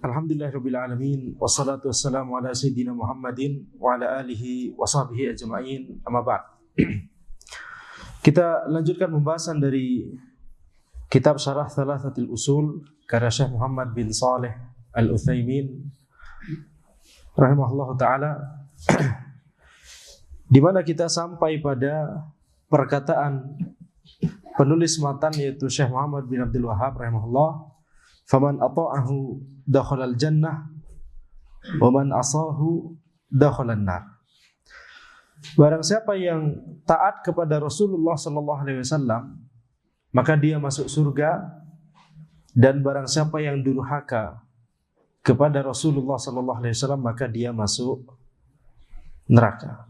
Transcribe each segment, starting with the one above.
Alhamdulillahirabbil alamin wassalatu wassalamu ala sayyidina Muhammadin wa ala alihi wa sahbihi ajma'in. Amma ba'd. Kita lanjutkan pembahasan dari kitab Syarah Thalathatul Usul karya Syekh Muhammad bin Shalih Al-Utsaimin rahimahullahu taala, di mana kita sampai pada perkataan penulis matan yaitu Syekh Muhammad bin Abdul Wahhab rahimahullah, faman ata'ahu dakhalal jannah wa man asahu dakhalan nar. Barang siapa yang taat kepada Rasulullah sallallahu alaihi wasallam, maka dia masuk surga, dan barang siapa yang durhaka kepada Rasulullah sallallahu alaihi wasallam, maka dia masuk neraka.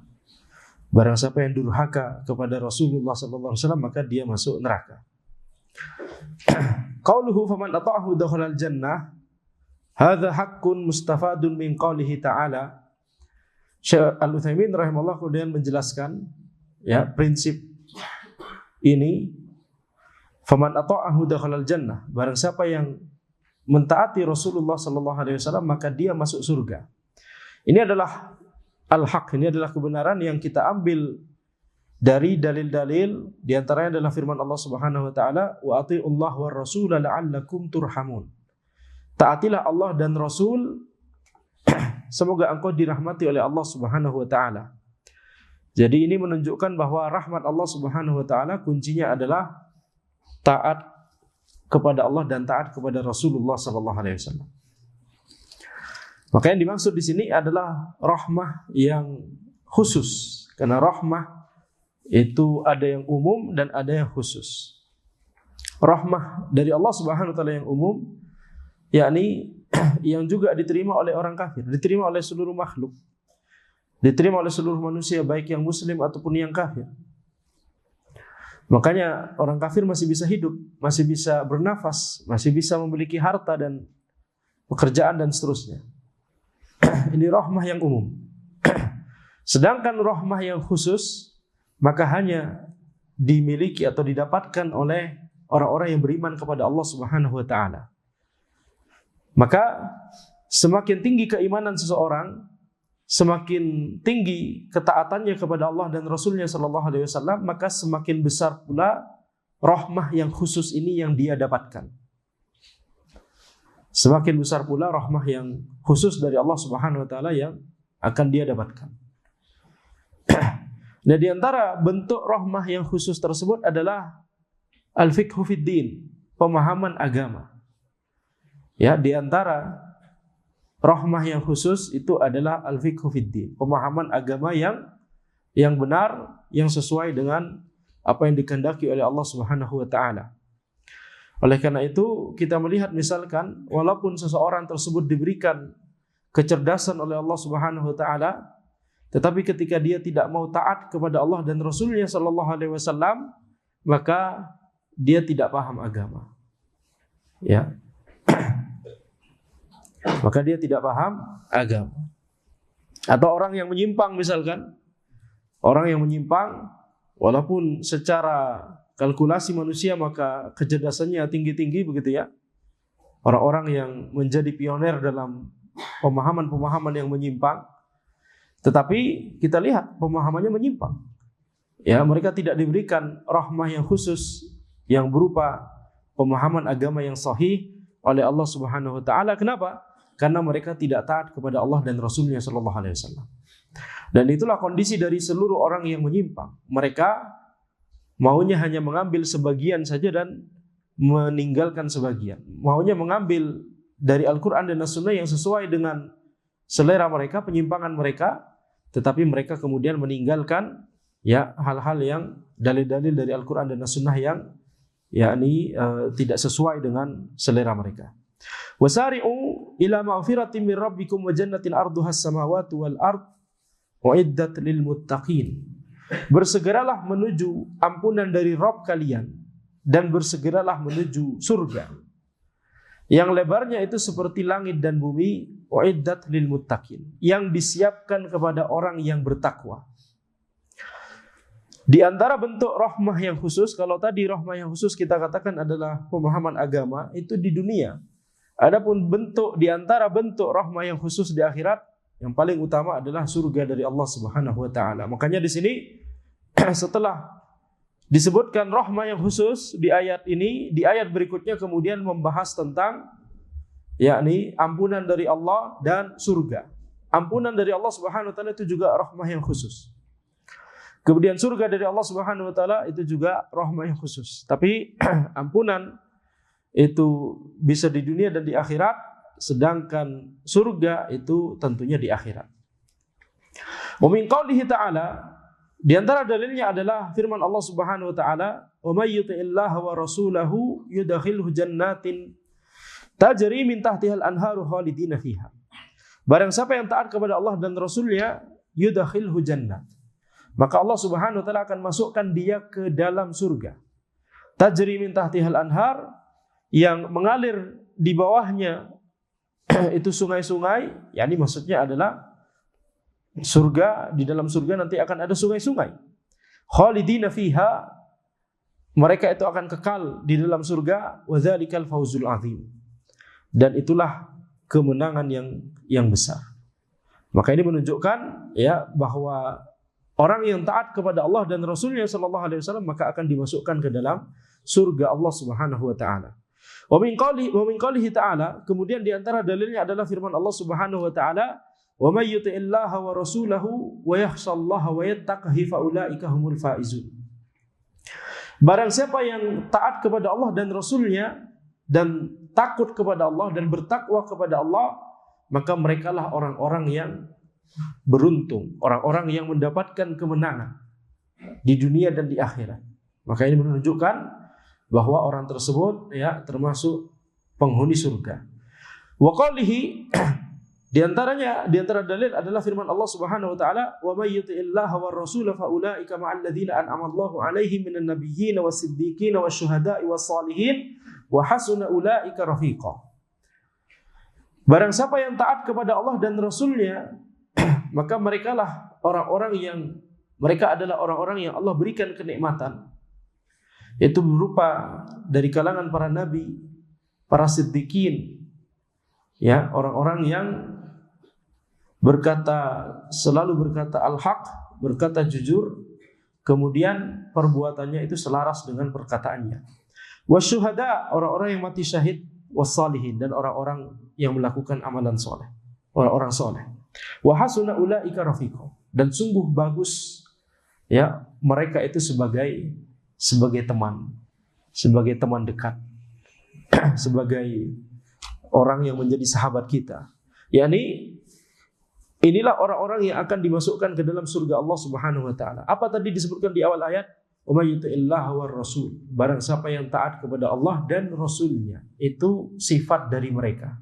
Barang siapa yang durhaka kepada Rasulullah sallallahu alaihi wasallam, maka dia masuk neraka. Qauluhu faman ata'ahu dakhalal jannah, hadza haqqun mustafadun min qaulihi ta'ala. Syekh Al-Utsaimin rahimahullah kemudian menjelaskan ya prinsip ini, faman ata'ahu dakhalal jannah, barang siapa yang mentaati Rasulullah sallallahu alaihi wasallam maka dia masuk surga. Ini adalah al-haq, ini adalah kebenaran yang kita ambil dari dalil-dalil, di antaranya adalah firman Allah Subhanahu wa taala, wa atiiullah war rasul la'allakum turhamun. Taatilah Allah dan Rasul, semoga engkau dirahmati oleh Allah Subhanahu wa taala. Jadi ini menunjukkan bahwa rahmat Allah Subhanahu wa taala kuncinya adalah taat kepada Allah dan taat kepada Rasulullah sallallahu alaihi wasallam. Maka yang dimaksud di sini adalah rahmah yang khusus, karena rahmah itu ada yang umum dan ada yang khusus. Rahmah dari Allah Subhanahu wa taala yang umum, yakni yang juga diterima oleh orang kafir, diterima oleh seluruh makhluk, diterima oleh seluruh manusia baik yang muslim ataupun yang kafir. Makanya orang kafir masih bisa hidup, masih bisa bernafas, masih bisa memiliki harta dan pekerjaan dan seterusnya. Ini rahmah yang umum. Sedangkan rahmah yang khusus maka hanya dimiliki atau didapatkan oleh orang-orang yang beriman kepada Allah Subhanahu wa taala. Maka semakin tinggi keimanan seseorang, semakin tinggi ketaatannya kepada Allah dan Rasulnya sallallahu alaihi wasallam, maka semakin besar pula rahmah yang khusus ini yang dia dapatkan. Semakin besar pula rahmah yang khusus dari Allah Subhanahu wa taala yang akan dia dapatkan. Nah, di antara bentuk rahmah yang khusus tersebut adalah al-fiqhu fid din, pemahaman agama. Ya, di antara rahmah yang khusus itu adalah al-fiqhu fid din, pemahaman agama yang benar, yang sesuai dengan apa yang dikehendaki oleh Allah Subhanahu wa taala. Oleh karena itu, kita melihat misalkan walaupun seseorang tersebut diberikan kecerdasan oleh Allah Subhanahu wa taala, tetapi ketika dia tidak mau taat kepada Allah dan Rasulnya sallallahu alaihi wasallam, maka dia tidak paham agama. Ya. Maka dia tidak paham agama. Atau orang yang menyimpang misalkan, orang yang menyimpang walaupun secara kalkulasi manusia maka kecerdasannya tinggi-tinggi begitu ya. Orang-orang yang menjadi pioner dalam pemahaman-pemahaman yang menyimpang, tetapi kita lihat pemahamannya menyimpang. Ya, mereka tidak diberikan rahmah yang khusus yang berupa pemahaman agama yang sahih oleh Allah Subhanahu wa taala. Kenapa? Karena mereka tidak taat kepada Allah dan Rasulnya sallallahu alaihi wasallam. Dan itulah kondisi dari seluruh orang yang menyimpang. Mereka maunya hanya mengambil sebagian saja dan meninggalkan sebagian. Maunya mengambil dari Al-Qur'an dan As-Sunnah yang sesuai dengan selera mereka, penyimpangan mereka, tetapi mereka kemudian meninggalkan ya hal-hal yang dalil-dalil dari Al-Qur'an dan As-Sunnah yang yakni tidak sesuai dengan selera mereka. Wasari'u ila maghfiratin min rabbikum wa jannatin arduhas samawati wal ard uiddat lil muttaqin. Bersegeralah menuju ampunan dari Rabb kalian dan bersegeralah menuju surga yang lebarnya itu seperti langit dan bumi, uiddat lil muttaqin, yang disiapkan kepada orang yang bertakwa. Di antara bentuk rahmah yang khusus, kalau tadi rahmah yang khusus kita katakan adalah pemahaman agama, itu di dunia. Adapun bentuk di antara bentuk rahmah yang khusus di akhirat, yang paling utama adalah surga dari Allah Subhanahu wa taala. Makanya di sini setelah disebutkan rahmah yang khusus di ayat ini, di ayat berikutnya kemudian membahas tentang yakni ampunan dari Allah dan surga. Ampunan dari Allah Subhanahu wa taala itu juga rahmah yang khusus. Kemudian surga dari Allah Subhanahu wa taala itu juga rahmah yang khusus. Tapi ampunan itu bisa di dunia dan di akhirat, sedangkan surga itu tentunya di akhirat. Wa min qoulihi ta'ala, di antara dalilnya adalah firman Allah Subhanahu wa taala, "Wa may yuti'illaha wa rasulahu yudkhilhu jannatin tajri min tahtihal anharu khalidina fiha." Barang siapa yang taat kepada Allah dan Rasulnya, yudkhilhu jannat, maka Allah Subhanahu wa taala akan masukkan dia ke dalam surga. Tajri min tahtihal anhar, yang mengalir di bawahnya itu sungai-sungai, yakni maksudnya adalah surga, di dalam surga nanti akan ada sungai-sungai. Khalidina fiha, mereka itu akan kekal di dalam surga, wa dzalikal fawzul azim. Dan itulah kemenangan yang besar. Maka ini menunjukkan ya bahwa orang yang taat kepada Allah dan Rasulnya sallallahu alaihi wasallam maka akan dimasukkan ke dalam surga Allah Subhanahu wa taala. Wa min qoulihi ta'ala, kemudian di antara dalilnya adalah firman Allah Subhanahu wa taala, "Wa may yuti'illaha wa rasulahu wa yakhshallaha wa yattaqihi fa ulaika humul faizun." Barang siapa yang taat kepada Allah dan Rasulnya dan takut kepada Allah dan bertakwa kepada Allah, maka merekalah orang-orang yang beruntung, orang-orang yang mendapatkan kemenangan di dunia dan di akhirat. Maka ini menunjukkan bahwa orang tersebut ya termasuk penghuni surga. Wa qalihi, di antara dalil adalah firman Allah Subhanahu wa taala, "Wa may yuti'illaha war rasul fa ulaika ma'al ladzina an'ama Allahu 'alaihim minan nabiyyin was-siddiqin wasyuhada'i was-shalihin wa hasuna ulaika rafiqa." Barang siapa yang taat kepada Allah dan Rasulnya, maka merekalah orang-orang yang adalah orang-orang yang Allah berikan kenikmatan, yaitu berupa dari kalangan para nabi, para siddiqin, ya, orang-orang yang selalu berkata al-haq, berkata jujur, kemudian perbuatannya itu selaras dengan perkataannya. Wasyuhada, orang-orang yang mati syahid, wassalihin, dan orang-orang yang melakukan amalan soleh, orang-orang soleh. Wa hasuna ulaika rafiqa, dan sungguh bagus ya mereka itu sebagai teman dekat, sebagai orang yang menjadi sahabat kita. Yani inilah orang-orang yang akan dimasukkan ke dalam surga Allah Subhanahu wa taala. Apa tadi disebutkan di awal ayat? "Wa may yuti'illaha war rasul." Barang siapa yang taat kepada Allah dan Rasulnya, itu sifat dari mereka.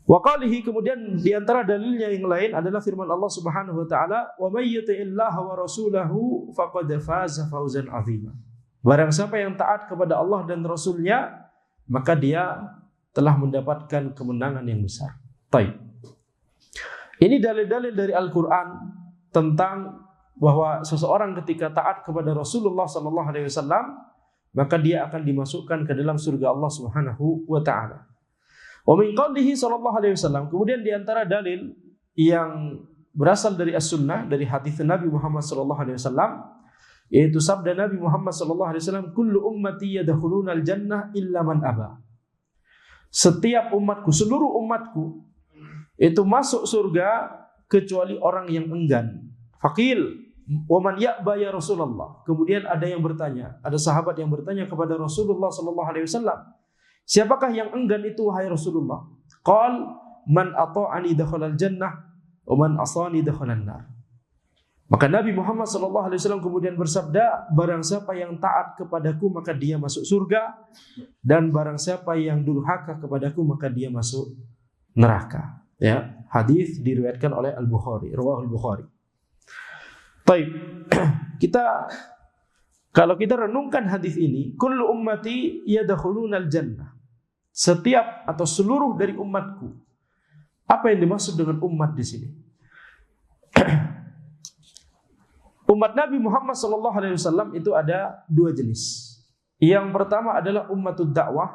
Wa qalihi, kemudian di antara dalilnya yang lain adalah firman Allah Subhanahu wa taala, "Wa may yuti'illaha wa rasulahu faqad faza fawzan 'azima." Barang siapa yang taat kepada Allah dan Rasulnya, maka dia telah mendapatkan kemenangan yang besar. Baik. Ini dalil-dalil dari Al-Qur'an tentang bahwa seseorang ketika taat kepada Rasulullah sallallahu alaihi wasallam, maka dia akan dimasukkan ke dalam surga Allah Subhanahu wa taala. Wa min qoulihi sallallahu alaihi wasallam, kemudian di antara dalil yang berasal dari as-sunnah, dari hadis Nabi Muhammad sallallahu alaihi wasallam, yaitu sabda Nabi Muhammad sallallahu alaihi wasallam, "Kullu ummati yadkhulunal jannah illa man aba." Setiap umatku, seluruh umatku itu masuk surga kecuali orang yang enggan. Faqil, "Wa man ya'ba ya Rasulullah?" Kemudian ada yang bertanya, ada sahabat yang bertanya kepada Rasulullah sallallahu alaihi wasallam, "Siapakah yang enggan itu wahai Rasulullah?" Qal, "Man ata'ani dakhalal jannah wa man asani dakhalan nar." Maka Nabi Muhammad SAW kemudian bersabda, barang siapa yang taat kepadaku maka dia masuk surga, dan barang siapa yang durhaka kepadaku maka dia masuk neraka. Ya, hadis diriwayatkan oleh Al-Bukhari, rawahul Bukhari. Baik. Kalau kita renungkan hadis ini, kullu ummati yadkhulunal jannah. Setiap atau seluruh dari umatku. Apa yang dimaksud dengan umat di sini? Umat Nabi Muhammad SAW itu ada dua jenis. Yang pertama adalah ummatud dakwah,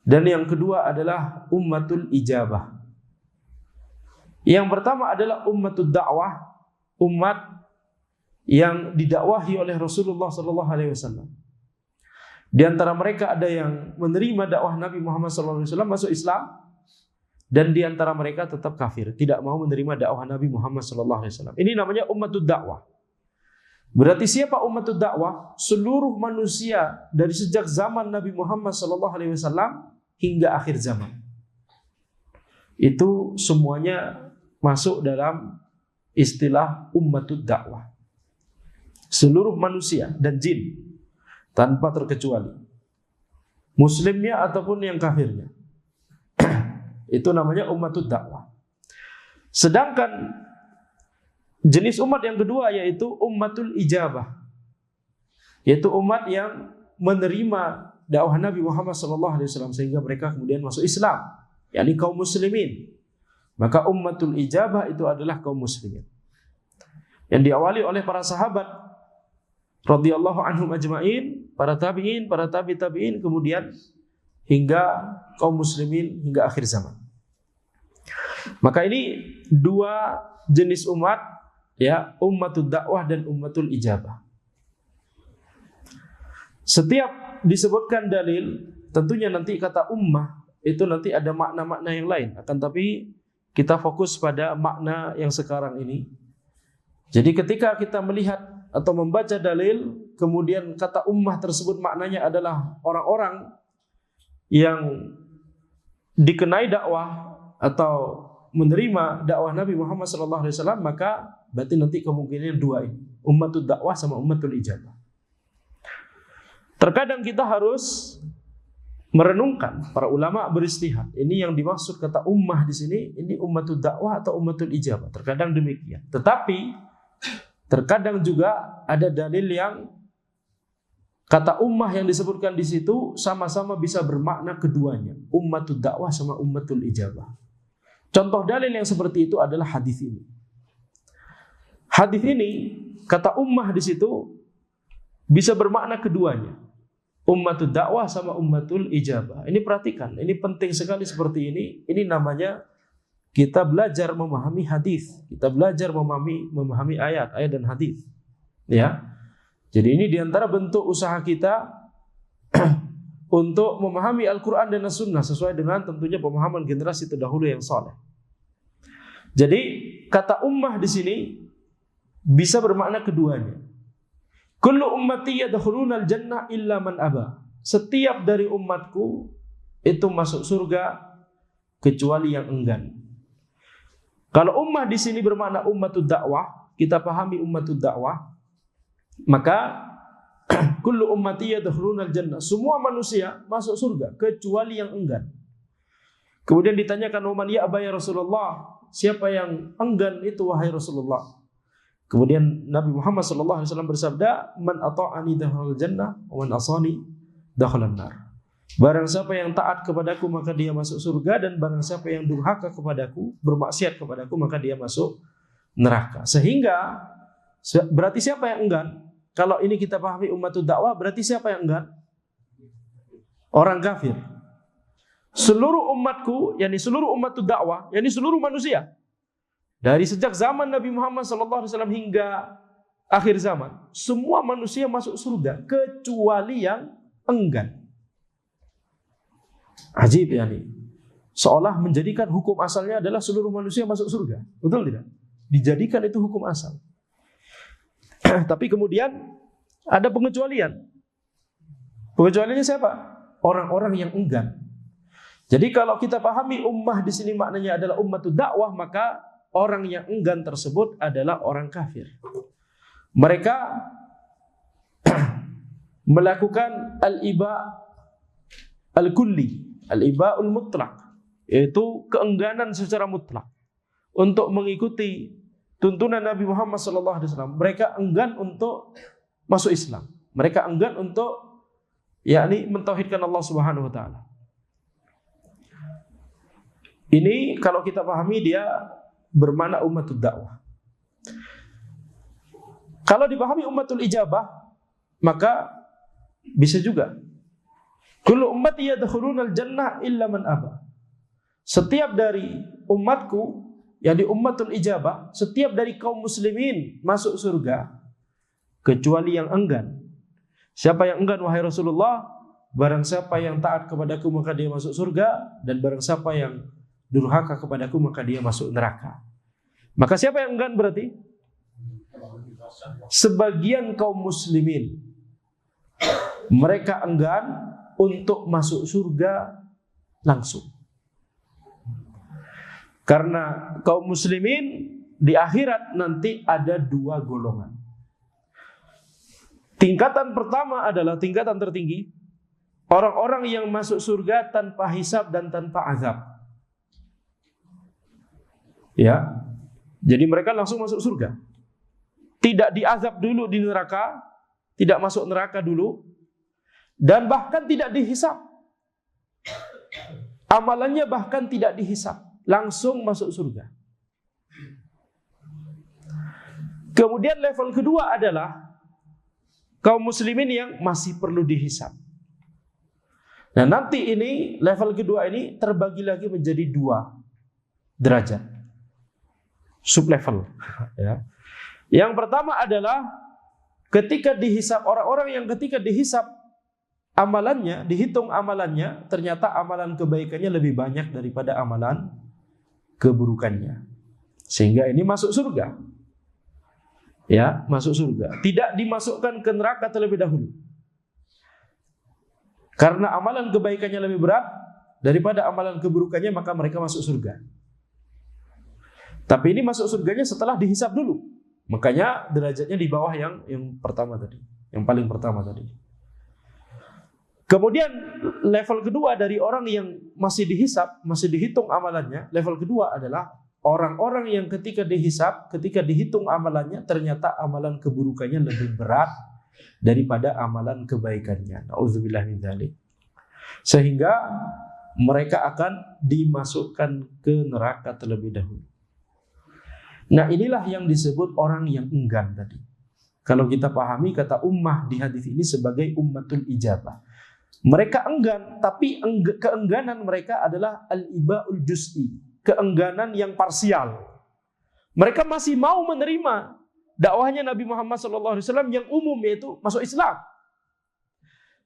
Dan yang kedua adalah ummatul ijabah. Yang pertama adalah ummatul dakwah, umat yang didakwahi oleh Rasulullah sallallahu alaihi wasallam. Di antara mereka ada yang menerima dakwah Nabi Muhammad sallallahu alaihi wasallam, masuk Islam, dan di antara mereka tetap kafir, tidak mau menerima dakwah Nabi Muhammad sallallahu alaihi wasallam. Ini namanya ummatul dakwah. Berarti siapa ummatul dakwah? Seluruh manusia dari sejak zaman Nabi Muhammad sallallahu alaihi wasallam hingga akhir zaman. Itu semuanya masuk dalam istilah ummatud dakwah. Seluruh manusia dan jin tanpa terkecuali, muslimnya ataupun yang kafirnya. Itu namanya ummatud dakwah. Sedangkan jenis umat yang kedua yaitu ummatul ijabah, yaitu umat yang menerima dakwah Nabi Muhammad SAW sehingga mereka kemudian masuk Islam, yakni kaum muslimin. Maka ummatul ijabah itu adalah kaum muslimin yang diawali oleh para sahabat radhiyallahu anhum ajma'in, para tabi'in, para tabi'in, kemudian hingga kaum muslimin hingga akhir zaman. Maka ini dua jenis umat, ya, ummatul dakwah dan ummatul ijabah. Setiap disebutkan dalil, tentunya nanti kata ummah itu nanti ada makna-makna yang lain, akan tapi kita fokus pada makna yang sekarang ini. Jadi ketika kita melihat atau membaca dalil, kemudian kata ummah tersebut maknanya adalah orang-orang yang dikenai dakwah atau menerima dakwah Nabi Muhammad SAW, maka berarti nanti kemungkinan dua ini, ummatul dakwah sama ummatul ijabah. Terkadang kita harus merenungkan, para ulama beristihad. Ini yang dimaksud kata ummah di sini, ini ummatul dakwah atau ummatul ijabah. Terkadang demikian. Tetapi terkadang juga ada dalil yang kata ummah yang disebutkan di situ sama-sama bisa bermakna keduanya, ummatul dakwah sama ummatul ijabah. Contoh dalil yang seperti itu adalah hadis ini. Hadis ini kata ummah di situ bisa bermakna keduanya, ummatul dakwah sama ummatul ijabah. Ini perhatikan, ini penting sekali seperti ini. Ini namanya kita belajar memahami hadis, kita belajar memahami ayat dan hadis. Ya, jadi ini diantara bentuk usaha kita untuk memahami Al-Quran dan As-Sunnah sesuai dengan tentunya pemahaman generasi terdahulu yang saleh. Jadi kata ummah di sini bisa bermakna keduanya. Kullu ummati yadkhuluna al-jannah illa man aba. Setiap dari umatku itu masuk surga kecuali yang enggan. Kalau ummah di sini bermakna ummatud dakwah, kita pahami ummatud dakwah, maka kullu ummati yadkhuluna al-jannah, semua manusia masuk surga kecuali yang enggan. Kemudian ditanyakan, "Man ya'ba ya Rasulullah?" Siapa yang enggan itu wahai Rasulullah? Kemudian Nabi Muhammad SAW bersabda, "Man ata'ani dakhalal jannah, wa man asani dakhalan nar." Barang siapa yang taat kepadaku maka dia masuk surga, dan barang siapa yang durhaka kepadaku, bermaksiat kepadaku, maka dia masuk neraka. Sehingga berarti siapa yang enggan? Kalau ini kita pahami ummatud dakwah, berarti siapa yang enggan? Orang kafir. Seluruh umatku, yakni seluruh ummatud dakwah, yakni seluruh manusia, dari sejak zaman Nabi Muhammad SAW hingga akhir zaman, semua manusia masuk surga kecuali yang enggan. Ajib ya nih. Seolah menjadikan hukum asalnya adalah seluruh manusia masuk surga. Betul tidak? Dijadikan itu hukum asal. Tapi kemudian ada pengecualian. Pengecualiannya siapa? Orang-orang yang enggan. Jadi kalau kita pahami ummah di sini maknanya adalah ummatud dakwah, maka orang yang enggan tersebut adalah orang kafir. Mereka melakukan al-iba al-kulli, al-iba'ul mutlak, yaitu keengganan secara mutlak untuk mengikuti tuntunan Nabi Muhammad SAW. Mereka enggan untuk masuk Islam. Mereka enggan untuk yakni mentauhidkan Allah Subhanahu wa taala. Ini kalau kita pahami dia bermakna ummatud dakwah. Kalau dipahami ummatul ijabah, maka bisa juga Kullu ummati yadkhulunal jannah illa man aba. Setiap dari umatku, yang di ummatul ijabah, setiap dari kaum muslimin masuk surga kecuali yang enggan. Siapa yang enggan wahai Rasulullah? Barang siapa yang taat kepadaku maka dia masuk surga, dan barang siapa yang durhaka kepadaku maka dia masuk neraka. Maka siapa yang enggan berarti? Sebagian kaum muslimin. Mereka enggan untuk masuk surga langsung. Karena kaum muslimin di akhirat nanti ada dua golongan. Tingkatan pertama adalah tingkatan tertinggi, orang-orang yang masuk surga tanpa hisab dan tanpa azab. Ya. Jadi mereka langsung masuk surga. Tidak diazab dulu di neraka, tidak masuk neraka dulu, dan bahkan tidak dihisab. Amalannya bahkan tidak dihisab, langsung masuk surga. Kemudian level kedua adalah kaum muslimin yang masih perlu dihisab. Nah, nanti ini level kedua ini terbagi lagi menjadi dua derajat, sublevel. Ya. Yang pertama adalah ketika dihisab, orang-orang yang ketika dihisab amalannya, dihitung amalannya, ternyata amalan kebaikannya lebih banyak daripada amalan keburukannya, sehingga ini masuk surga. Ya, masuk surga. Tidak dimasukkan ke neraka terlebih dahulu. Karena amalan kebaikannya lebih berat daripada amalan keburukannya, maka mereka masuk surga. Tapi ini masuk surganya setelah dihisab dulu. Makanya derajatnya di bawah yang pertama tadi, yang paling pertama tadi. Kemudian level kedua dari orang yang masih dihisab, masih dihitung amalannya, level kedua adalah orang-orang yang ketika dihisab, ketika dihitung amalannya, ternyata amalan keburukannya lebih berat daripada amalan kebaikannya. Nauzubillah min dzalik. Sehingga mereka akan dimasukkan ke neraka terlebih dahulu. Nah, inilah yang disebut orang yang enggan tadi. Kalau kita pahami kata ummah di hadis ini sebagai ummatul ijabah. Mereka enggan, tapi keengganan mereka adalah al-iba'ul juz'i, keengganan yang parsial. Mereka masih mau menerima dakwahnya Nabi Muhammad SAW yang umum, yaitu masuk Islam.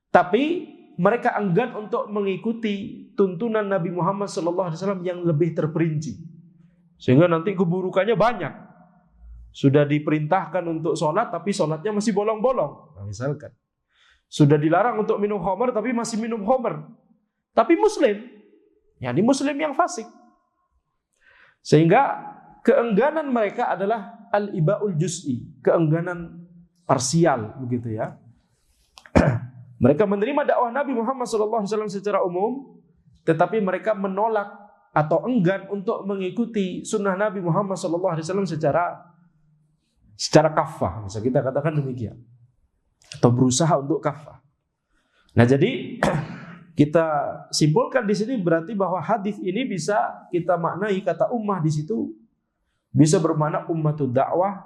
Tapi mereka enggan untuk mengikuti tuntunan Nabi Muhammad SAW yang lebih terperinci. Sehingga nanti keburukannya banyak. Sudah diperintahkan untuk sholat, tapi sholatnya masih bolong-bolong. Nah, misalkan. Sudah dilarang untuk minum khamar, tapi masih minum khamar. Tapi muslim. Ya, ini muslim yang fasik. Sehingga keengganan mereka adalah al-iba'ul juz'i, keengganan parsial, begitu ya. Mereka menerima dakwah Nabi Muhammad SAW secara umum, tetapi mereka menolak atau enggan untuk mengikuti sunnah Nabi Muhammad SAW secara kafah, bisa kita katakan demikian, atau berusaha untuk kafah. Nah, jadi kita simpulkan di sini berarti bahwa hadis ini bisa kita maknai kata ummah di situ bisa bermakna ummatul dakwah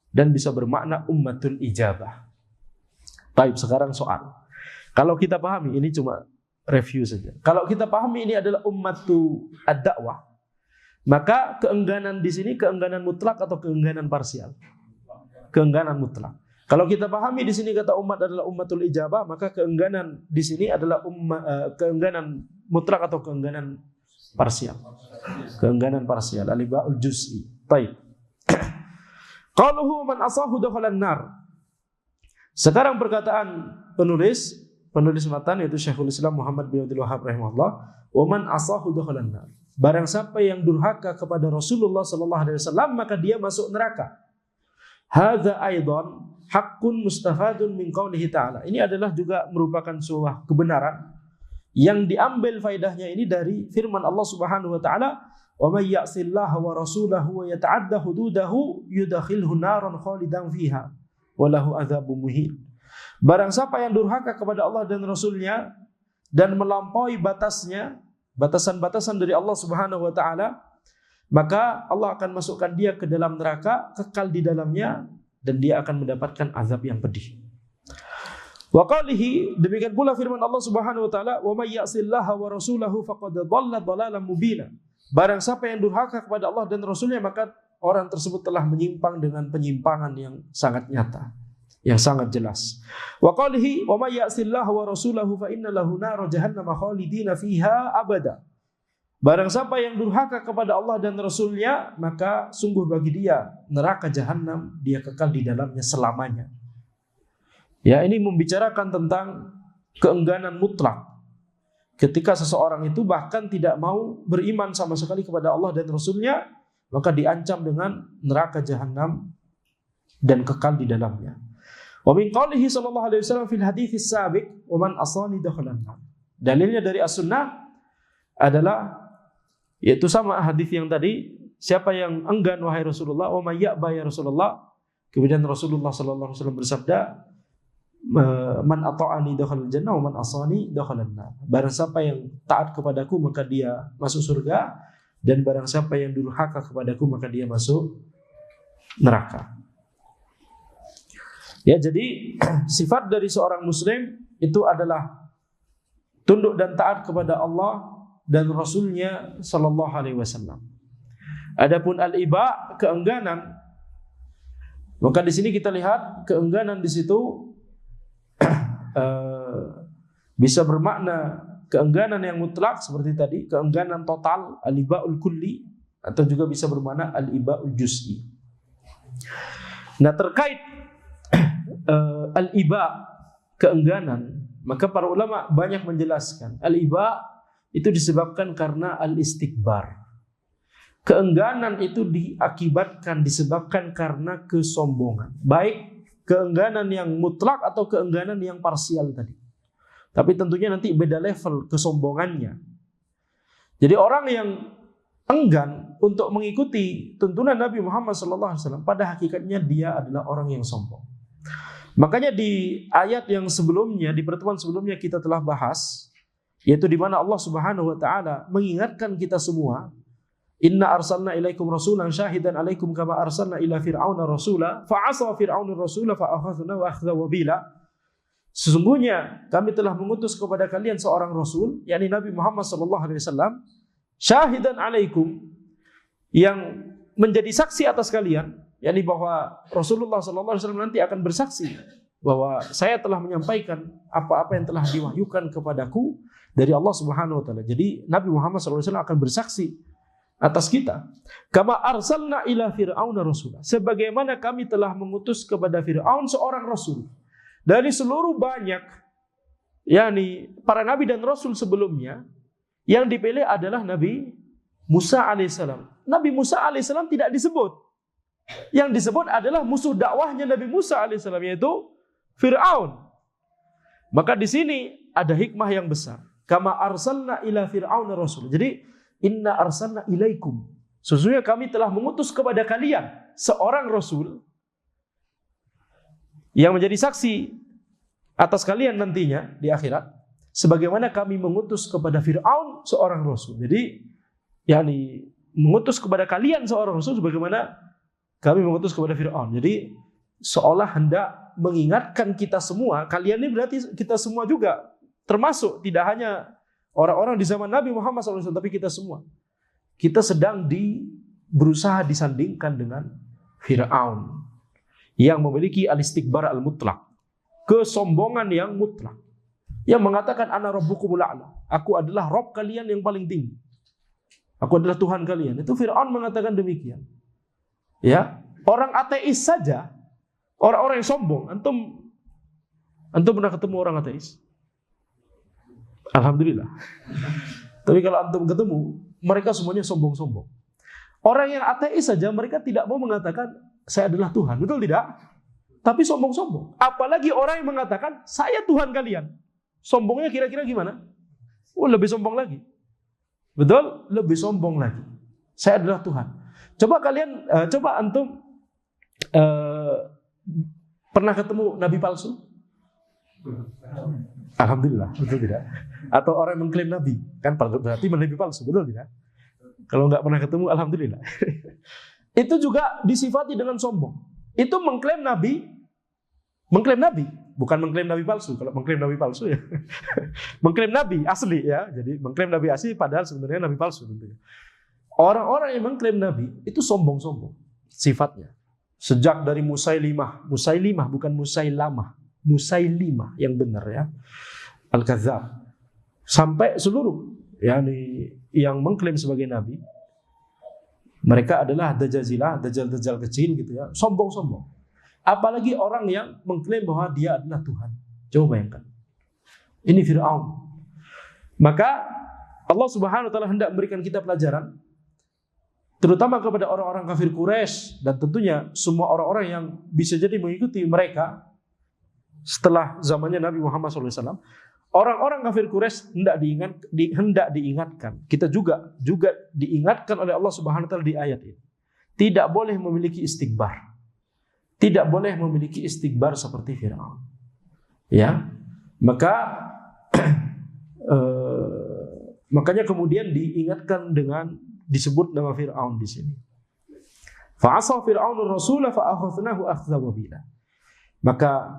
dan bisa bermakna ummatul ijabah. Baik, sekarang soal. Kalau kita pahami, ini cuma review saja. Kalau kita pahami ini adalah ummatu ad-dakwah, maka keengganan di sini keengganan mutlak atau keengganan parsial? Keengganan mutlak. Kalau kita pahami di sini kata umat adalah ummatul ijabah, maka keengganan di sini adalah keengganan mutlak atau keengganan parsial? Keengganan parsial, al-iba'ul juz'i. Baik. Qaluhu man asahu dakhalan nar. Sekarang perkataan penulis matan yaitu Syekhul Islam Muhammad bin Abdul Wahhab rahimahullah, wa man asahu dakhalan nar. Barang siapa yang durhaka kepada Rasulullah sallallahu alaihi wasallam maka dia masuk neraka. Hadza aidan haqqun mustafadun min qaulihi ta'ala. Ini adalah juga merupakan sebuah kebenaran yang diambil faedahnya ini dari firman Allah Subhanahu wa taala, wa may ya'sillaha wa rasulahu wa yata'adda hududahu yudkhilhu naran khalidan fiha wa lahu adzabun muhin. Barang siapa yang durhaka kepada Allah dan Rasulnya dan melampaui batasnya, batasan-batasan dari Allah Subhanahu wa taala, maka Allah akan masukkan dia ke dalam neraka, kekal di dalamnya, dan dia akan mendapatkan azab yang pedih. Wa qalihi, demikian pula firman Allah Subhanahu wa taala, "Wa may ya'sillaha wa rasulahu faqad dhalla dhalalan mubina." Barang siapa yang durhaka kepada Allah dan Rasulnya, maka orang tersebut telah menyimpang dengan penyimpangan yang sangat nyata, yang sangat jelas. Wa qalihi, "Wa may ya'sillaha wa rasulahu fa inna lahu nar jahannam khalidina fiha abada." Barang siapa yang durhaka kepada Allah dan Rasulnya, maka sungguh bagi dia neraka jahanam, dia kekal di dalamnya selamanya. Ya, ini membicarakan tentang keengganan mutlak. Ketika seseorang itu bahkan tidak mau beriman sama sekali kepada Allah dan Rasulnya, maka diancam dengan neraka jahanam dan kekal di dalamnya. Wa min qaulihi sallallahu alaihi wasallam fil hadits as-sabiq, "Wa man asani dakhala an-nar." Dalilnya dari as-sunnah adalah, yaitu sama hadis yang tadi, siapa yang enggan wahai Rasulullah, "Wa may ya'ba ya Rasulullah." Kemudian Rasulullah sallallahu alaihi wasallam bersabda, "Man ata'ani dakhala al-jannah wa man asani dakhala an-nar." Barang siapa yang taat kepadaku maka dia masuk surga, dan barang siapa yang durhaka kepadaku maka dia masuk neraka. Ya, jadi sifat dari seorang muslim itu adalah tunduk dan taat kepada Allah dan Rasulnya sallallahu alaihi wasallam. Adapun al-iba, keengganan, maka di sini kita lihat keengganan di situ bisa bermakna keengganan yang mutlak seperti tadi, keengganan total, al-iba'ul kulli, atau juga bisa bermakna al-iba'ul juz'i. Nah, terkait al-iba, keengganan, maka para ulama banyak menjelaskan al-iba itu disebabkan karena al-istikbar. Keengganan itu disebabkan karena kesombongan, baik keengganan yang mutlak atau keengganan yang parsial tadi. Tapi tentunya nanti beda level kesombongannya. Jadi orang yang enggan untuk mengikuti tuntunan Nabi Muhammad SAW, pada hakikatnya dia adalah orang yang sombong. Makanya di ayat yang sebelumnya, di pertemuan sebelumnya kita telah bahas, yaitu di mana Allah Subhanahu wa taala mengingatkan kita semua, "Inna arsalna ilaikum rasulan syahidan alaikum kama arsalna ila fir'auna rasula fa 'asa fir'aunur rasula fa akhadna wa akhadha wabila." Sesungguhnya kami telah mengutus kepada kalian seorang rasul, yakni Nabi Muhammad sallallahu alaihi wasallam, syahidan alaikum, yang menjadi saksi atas kalian, yakni bahwa Rasulullah sallallahu alaihi wasallam nanti akan bersaksi bahwa saya telah menyampaikan apa-apa yang telah diwahyukan kepadaku dari Allah Subhanahu wa taala. Jadi Nabi Muhammad sallallahu alaihi wasallam akan bersaksi atas kita. Kama arsalna ila fir'auna rasula, sebagaimana kami telah mengutus kepada Fir'aun seorang rasul. Dari seluruh banyak, yakni para nabi dan rasul sebelumnya, yang dipilih adalah Nabi Musa alaihissalam. Nabi Musa alaihissalam tidak disebut. Yang disebut adalah musuh dakwahnya Nabi Musa alaihissalam, yaitu Fir'aun. Maka di sini ada hikmah yang besar. Kama arsalna ila fir'auna rasul. Jadi inna arsalna ilaikum, sesungguhnya kami telah mengutus kepada kalian seorang rasul yang menjadi saksi atas kalian nantinya di akhirat, sebagaimana kami mengutus kepada Fir'aun seorang rasul. Jadi yakni mengutus kepada kalian seorang rasul sebagaimana kami mengutus kepada Fir'aun. Jadi seolah hendak mengingatkan kita semua, kalian ini berarti kita semua juga, termasuk tidak hanya orang-orang di zaman Nabi Muhammad SAW, tapi kita semua. Kita sedang berusaha disandingkan dengan Fir'aun yang memiliki al-istikbar al-mutlak, kesombongan yang mutlak, yang mengatakan ana rabbukumul a'la, aku adalah Rabb kalian yang paling tinggi, aku adalah Tuhan kalian. Itu Fir'aun mengatakan demikian. Ya, orang ateis saja, orang-orang yang sombong. Antum pernah ketemu orang ateis? Alhamdulillah. Tapi kalau antum ketemu, mereka semuanya sombong-sombong. Orang yang ateis saja mereka tidak mau mengatakan saya adalah Tuhan, betul tidak? Tapi sombong-sombong. Apalagi orang yang mengatakan saya Tuhan kalian. Sombongnya kira-kira gimana? Oh, lebih sombong lagi. Betul? Lebih sombong lagi. Saya adalah Tuhan. Coba antum pernah ketemu nabi palsu? Alhamdulillah, betul tidak? Atau orang yang mengklaim nabi, kan berarti nabi palsu, betul tidak? Kalau nggak pernah ketemu, alhamdulillah. Itu juga disifati dengan sombong. Itu mengklaim nabi, bukan mengklaim nabi palsu. Kalau mengklaim nabi palsu ya mengklaim nabi asli ya. Jadi mengklaim nabi asli padahal sebenarnya nabi palsu tentunya. Orang-orang yang mengklaim nabi itu sombong-sombong sifatnya. Sejak dari Musailimah bukan Musailimah yang benar ya. Al-Kadzdzab. Sampai seluruh yang mengklaim sebagai nabi, mereka adalah dajjal kecil gitu ya, sombong-sombong. Apalagi orang yang mengklaim bahwa dia adalah Tuhan. Coba bayangkan. Ini Fir'aun. Maka Allah Subhanahu wa taala hendak memberikan kita pelajaran terutama kepada orang-orang kafir Quraisy dan tentunya semua orang-orang yang bisa jadi mengikuti mereka setelah zamannya Nabi Muhammad SAW. Orang-orang kafir Quraisy hendak diingatkan. Kita juga diingatkan oleh Allah Subhanahu wa taala di ayat ini. Tidak boleh memiliki istikbar. Tidak boleh memiliki istikbar seperti Fir'aun. Ya. Makanya kemudian diingatkan dengan disebut nama Fir'aun di sini. Fa'asa Fir'aunur Rasulah fa'akhadnahu akhdhan wabila. Maka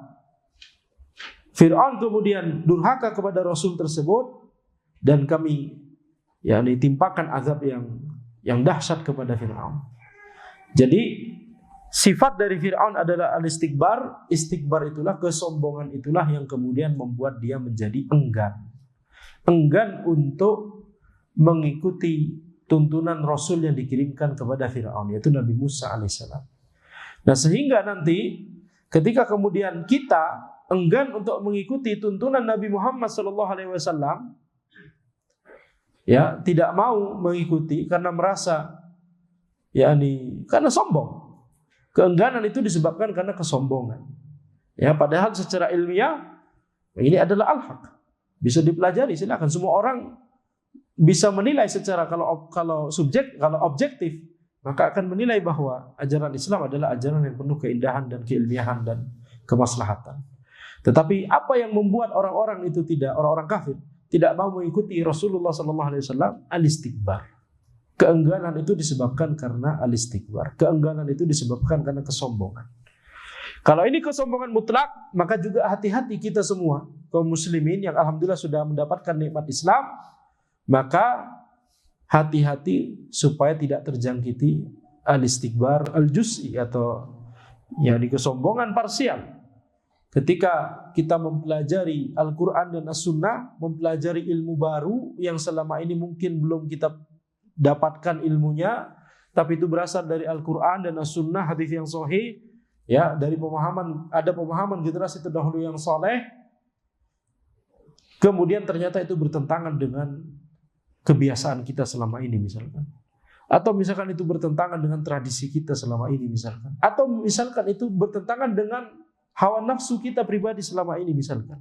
Fir'aun kemudian durhaka kepada Rasul tersebut dan kami timpakan azab yang dahsyat kepada Fir'aun. Jadi sifat dari Fir'aun adalah al-istikbar. Istikbar itulah, kesombongan itulah yang kemudian membuat dia menjadi enggan untuk mengikuti tuntunan Rasul yang dikirimkan kepada Fir'aun, yaitu Nabi Musa alaihissalam. Nah sehingga nanti ketika kemudian kita enggan untuk mengikuti tuntunan Nabi Muhammad SAW, ya tidak mau mengikuti karena merasa karena sombong. Keengganan itu disebabkan karena kesombongan. Ya, padahal secara ilmiah ini adalah al-haq. Bisa dipelajari, silakan semua orang bisa menilai secara kalau objektif, maka akan menilai bahwa ajaran Islam adalah ajaran yang penuh keindahan dan keilmiahan dan kemaslahatan. Tetapi apa yang membuat orang-orang kafir tidak mau mengikuti Rasulullah SAW? Al-istikbar. Keengganan itu disebabkan karena al-istikbar. Keengganan itu disebabkan karena kesombongan. Kalau ini kesombongan mutlak, maka juga hati-hati kita semua kaum muslimin yang alhamdulillah sudah mendapatkan nikmat Islam, maka hati-hati supaya tidak terjangkiti al-istikbar al-juz'i atau kesombongan parsial. Ketika kita mempelajari Al-Quran dan As-Sunnah, mempelajari ilmu baru yang selama ini mungkin belum kita dapatkan ilmunya, tapi itu berasal dari Al-Quran dan As-Sunnah, hadis yang sahih, ya, dari pemahaman generasi terdahulu yang saleh. Kemudian ternyata itu bertentangan dengan kebiasaan kita selama ini misalkan. Atau misalkan itu bertentangan dengan tradisi kita selama ini misalkan. Atau misalkan itu bertentangan dengan hawa nafsu kita pribadi selama ini misalkan.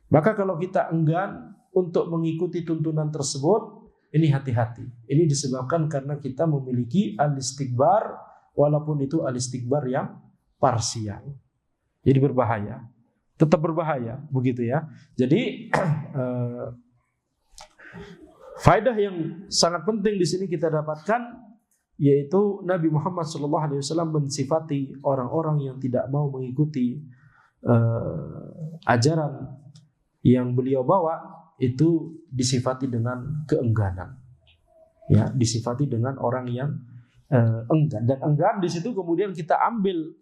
Maka kalau kita enggan untuk mengikuti tuntunan tersebut, ini hati-hati. Ini disebabkan karena kita memiliki al-istikbar, walaupun itu al-istikbar yang parsial. Jadi berbahaya. Tetap berbahaya, begitu ya. Jadi faedah yang sangat penting di sini kita dapatkan, yaitu Nabi Muhammad SAW mensifati orang-orang yang tidak mau mengikuti ajaran yang beliau bawa, itu disifati dengan keengganan, ya, disifati dengan orang yang enggan. Dan enggan di situ kemudian kita ambil,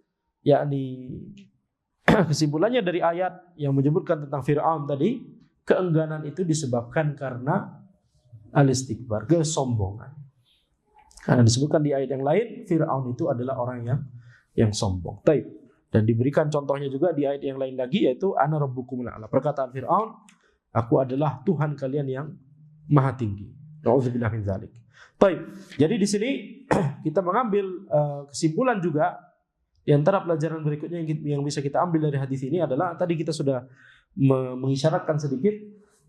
kesimpulannya dari ayat yang menyebutkan tentang Fir'aun tadi, keengganan itu disebabkan karena al-istikbar, kesombongan. Karena disebutkan di ayat yang lain, Fir'aun itu adalah orang yang sombong. Taib. Dan diberikan contohnya juga di ayat yang lain lagi, yaitu ana rabbukumul a'la. Perkataan Fir'aun, aku adalah Tuhan kalian yang maha tinggi. Na'udzubillah min dzalik. Taib. Jadi di sini kita mengambil kesimpulan juga di antara pelajaran berikutnya yang bisa kita ambil dari hadis ini adalah, tadi kita sudah mengisyaratkan sedikit,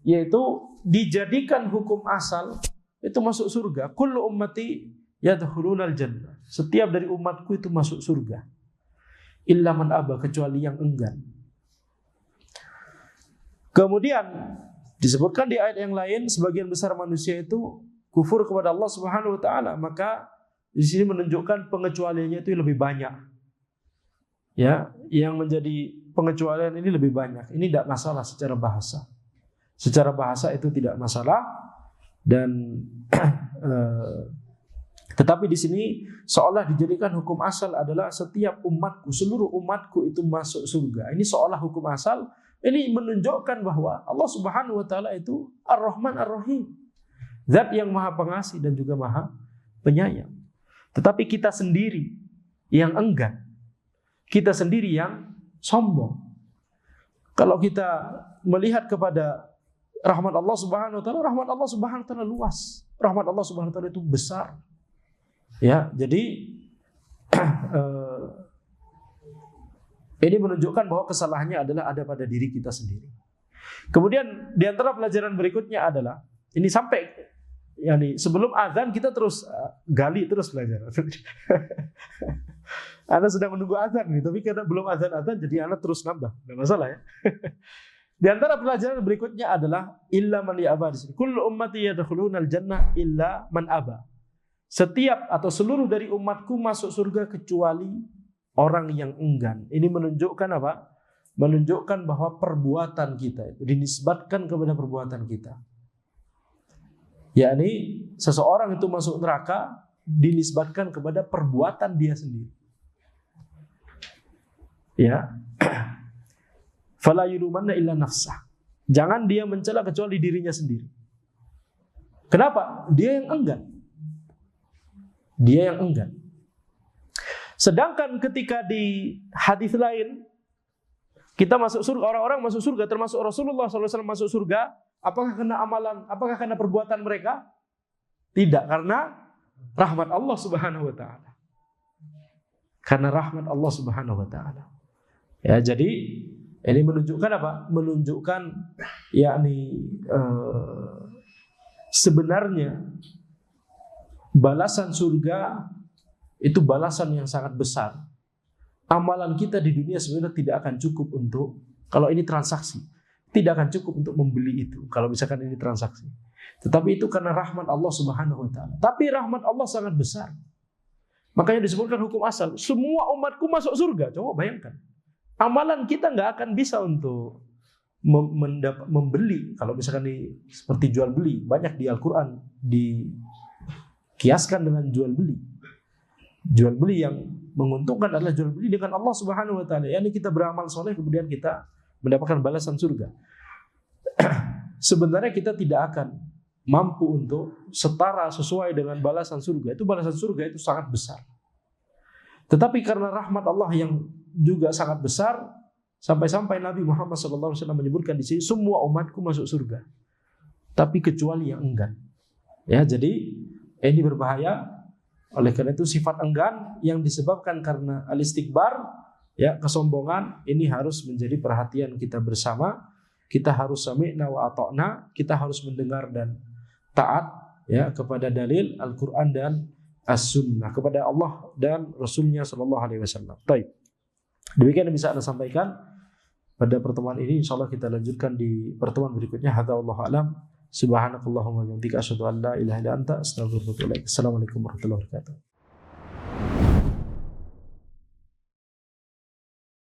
yaitu dijadikan hukum asal itu masuk surga. Kullu ummati yadkhulunal jannah. Setiap dari umatku itu masuk surga. Illa man aba, kecuali yang enggan. Kemudian disebutkan di ayat yang lain, sebagian besar manusia itu kufur kepada Allah Subhanahu wa taala, maka di sini menunjukkan pengecualiannya itu lebih banyak. Ya, yang menjadi pengecualian ini lebih banyak. Ini tidak masalah secara bahasa. Secara bahasa itu tidak masalah dan tetapi di sini seolah dijadikan hukum asal adalah setiap umatku, seluruh umatku itu masuk surga. Ini seolah hukum asal. Ini menunjukkan bahwa Allah Subhanahu wa taala itu Ar-Rahman Ar-Rahim. Zat yang Maha Pengasih dan juga Maha Penyayang. Tetapi kita sendiri yang enggan. Kita sendiri yang sombong. Kalau kita melihat kepada rahmat Allah Subhanahu wa taala, rahmat Allah Subhanahu wa taala luas. Rahmat Allah Subhanahu wa taala itu besar. Ya, jadi ini menunjukkan bahwa kesalahannya adalah ada pada diri kita sendiri. Kemudian di antara pelajaran berikutnya adalah ini sampai yani sebelum azan kita terus gali terus belajar. Anda sedang menunggu azan nih, tapi karena belum azan jadi Anda terus nambah. Enggak masalah ya. Di antara pelajaran berikutnya adalah illa man ya'ba. Kullu ummati yadkhulunal jannah illa man aba. Setiap atau seluruh dari umatku masuk surga kecuali orang yang enggan. Ini menunjukkan apa? Menunjukkan bahwa perbuatan kita itu dinisbatkan kepada perbuatan kita. Yakni seseorang itu masuk neraka dinisbatkan kepada perbuatan dia sendiri. Ya. Fala yurumanna illa nafsah. Jangan dia mencela kecuali dirinya sendiri. Kenapa? Dia yang enggan. Dia yang enggan. Sedangkan ketika di hadis lain kita masuk surga, orang-orang masuk surga termasuk Rasulullah SAW masuk surga, apakah karena amalan, apakah karena perbuatan mereka? Tidak, karena rahmat Allah Subhanahu wa taala. Karena rahmat Allah Subhanahu wa taala. Ya, jadi ini menunjukkan apa? Menunjukkan yakni sebenarnya balasan surga itu balasan yang sangat besar. Amalan kita di dunia sebenarnya tidak akan cukup untuk, kalau ini transaksi, tidak akan cukup untuk membeli itu. Kalau misalkan ini transaksi. Tetapi itu karena rahmat Allah Subhanahu wa taala. Tapi rahmat Allah sangat besar. Makanya disebutkan hukum asal. Semua umatku masuk surga. Coba bayangkan. Amalan kita nggak akan bisa untuk membeli. Kalau misalkan seperti jual beli, banyak di Al-Quran dikiaskan dengan jual beli. Jual beli yang menguntungkan adalah jual beli dengan Allah Subhanahu wa taala. Yani kita beramal soleh kemudian kita mendapatkan balasan surga. Sebenarnya kita tidak akan mampu untuk setara sesuai dengan balasan surga. Itu balasan surga itu sangat besar. Tetapi karena rahmat Allah yang juga sangat besar, sampai-sampai Nabi Muhammad SAW menyebutkan di sini semua umatku masuk surga, tapi kecuali yang enggan. Ya, jadi ini berbahaya. Oleh karena itu sifat enggan yang disebabkan karena al-istikbar, ya, kesombongan, ini harus menjadi perhatian kita bersama. Kita harus sami'na wa ata'na, kita harus mendengar dan taat, ya, kepada dalil Al-Quran dan As-Sunnah, kepada Allah dan Rasulnya Sallallahu Alaihi Wasallam. Baik, demikian yang bisa Anda sampaikan pada pertemuan ini. InsyaAllah kita lanjutkan di pertemuan berikutnya. Hadza wallahu a'lam. Subhanakallahumma wa bihamdika asyhadu an la ilaha illa anta astaghfiruka wa atubu ilaik. Assalamualaikum warahmatullahi wabarakatuh.